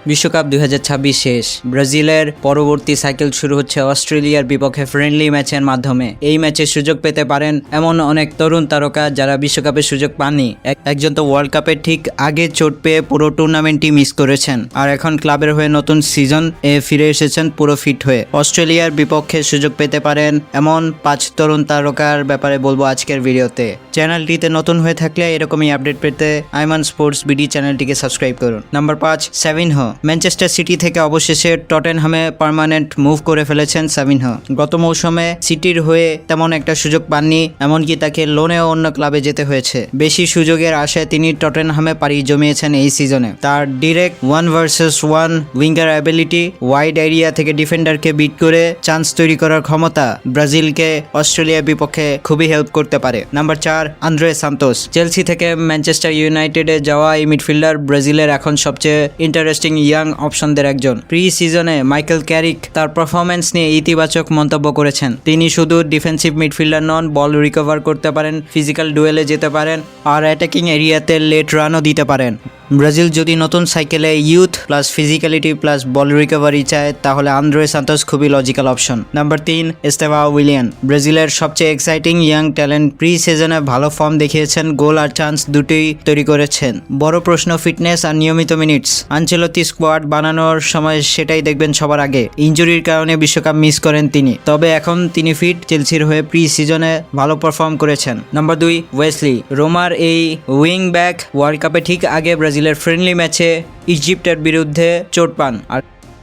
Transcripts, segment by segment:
বিশ্বকাপ 2026 শেষ। ব্রাজিলের পরবর্তী সাইকেল শুরু হচ্ছে অস্ট্রেলিয়ার বিপক্ষে ফ্রেন্ডলি ম্যাচের মাধ্যমে। এই ম্যাচে সুযোগ পেতে পারেন এমন অনেক তরুণ তারকা যারা বিশ্বকাপের সুযোগ পাননি। একজন তো ওয়ার্ল্ড কাপের ঠিক আগে চোট পেয়ে পুরো টুর্নামেন্টই মিস করেছেন, আর এখন ক্লাবের হয়ে নতুন সিজন এ ফিরে এসেছেন পুরো ফিট হয়ে। অস্ট্রেলিয়ার বিপক্ষে সুযোগ পেতে পারেন এমন 5 তরুণ তারকার ব্যাপারে বলবো আজকের ভিডিওতে। চ্যানেলটিতে নতুন হয়ে থাকলে এরকমই আপডেট পেতে আইমান স্পোর্টস বিডি চ্যানেলটিকে সাবস্ক্রাইব করুন। Number 5, Savinho. ম্যানচেস্টার সিটি থেকে অবশেষে টটেনহামে পার্মানেন্ট মুভ করে ফেলেছেন সাভিনহো। গত মৌসুমে সিটির হয়ে তেমন একটা সুযোগ পাননি, এমনকি তাকে লোনেও অন্য ক্লাবে যেতে হয়েছে। বেশি সুযোগের আশায় তিনি টটেনহামে পাড়ি জমিয়েছেন এই সিজনে। তার direct 1 versus 1 winger ability, wide area থেকে ডিফেন্ডারকে বিট করে চান্স তৈরি করার ক্ষমতা ব্রাজিলকে অস্ট্রেলিয়ার বিপক্ষে খুবই হেল্প করতে পারে। Number 4, Andre Santos. চেলসি থেকে ম্যানচেস্টার ইউনাইটেডে যাওয়া এই মিডফিল্ডার ব্রাজিলের এখন সবচেয়ে ইন্টারেস্টিং ইয়াং অপশনদের একজন। প্রি সিজনে মাইকেল ক্যারিক তার পারফরমেন্স নিয়ে ইতিবাচক মন্তব্য করেছেন। তিনি শুধু ডিফেন্সিভ মিডফিল্ডার নন, বল রিকভার করতে পারেন, ফিজিক্যাল ডুয়েলে যেতে পারেন, আর অ্যাটাকিং এরিয়াতে লেট রানও দিতে পারেন। ব্রাজিল যদি নতুন সাইকেলে youth plus physicality plus ball recovery চায়, তাহলে আন্দ্রে সান্তোস খুবই logical option. Number 3, Estevao Willian. ব্রাজিলের সবচেয়ে এক্সাইটিং ইয়াং ট্যালেন্ট। প্রি সিজনে ভালো ফর্ম দেখিয়েছেন, গোল আর চান্স দুটোই তৈরি করেছেন। বড় প্রশ্ন ফিটনেস আর নিয়মিত মিনিটস। আনচেলত্তি স্কোয়াড বানানোর সময় সেটাই দেখবেন সবার আগে। ইনজুরির কারণে বিশ্বকাপ মিস করেন তিনি, তবে এখন তিনি ফিট। চেলসির হয়ে প্রি সিজনে ভালো পারফর্ম করেছেন। Number 2, Wesley. রোমার এই উইং ব্যাক ওয়ার্ল্ড কাপে ঠিক আগে ব্রাজিলের ফ্রেন্ডলি ম্যাচে ইজিপ্টের বিরুদ্ধে চোট পান,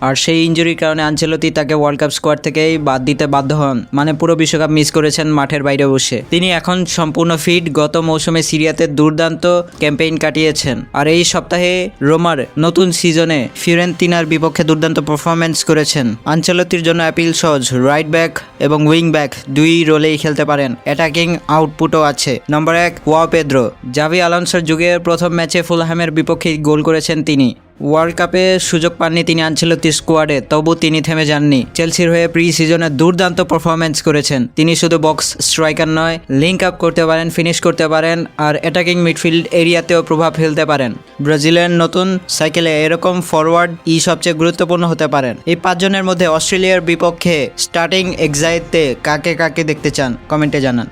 আর সেই ইনজুরির কারণে আনচেলত্তি তাকে ওয়ার্ল্ড কাপ স্কোয়াড থেকেই বাদ দিতে বাধ্য হন। মানে পুরো বিশ্বকাপ মিস করেছেন মাঠের বাইরে বসে। তিনি এখন সম্পূর্ণ ফিট। গত মৌসুমে সিরিয়াতে দুর্দান্ত ক্যাম্পেইন কাটিয়েছেন, আর এই সপ্তাহে রোমার নতুন সিজনে ফিওরেন্তিনার বিপক্ষে দুর্দান্ত পারফরমেন্স করেছেন। আনচেলত্তির জন্য অ্যাপিল সহজ। রাইট ব্যাক এবং উইং ব্যাক দুই রোলেই খেলতে পারেন, অ্যাটাকিং আউটপুটও আছে। নম্বর 1, ওয়াও পেদ্রো। জাভি আলোনসোর যুগের প্রথম ম্যাচে ফুলহ্যামের বিপক্ষে গোল করেছেন তিনি। ওয়ার্ল্ড কাপে সুযোগ পাননি তিনি আনচেলত্তি স্কোয়াডে, তবু তিনি থেমে যাননি। চেলসির হয়ে প্রি সিজনে দুর্দান্ত পারফরমেন্স করেছেন। তিনি শুধু বক্স স্ট্রাইকার নয়, লিঙ্ক আপ করতে পারেন, ফিনিশ করতে পারেন, আর অ্যাটাকিং মিডফিল্ড এরিয়াতেও প্রভাব ফেলতে পারেন। ব্রাজিলের নতুন সাইকেলে এরকম ফরওয়ার্ড সবচেয়ে গুরুত্বপূর্ণ হতে পারেন। এই 5 জনের মধ্যে অস্ট্রেলিয়ার বিপক্ষে স্টার্টিং এক্সাইটে কাকে কাকে দেখতে চান কমেন্টে জানান।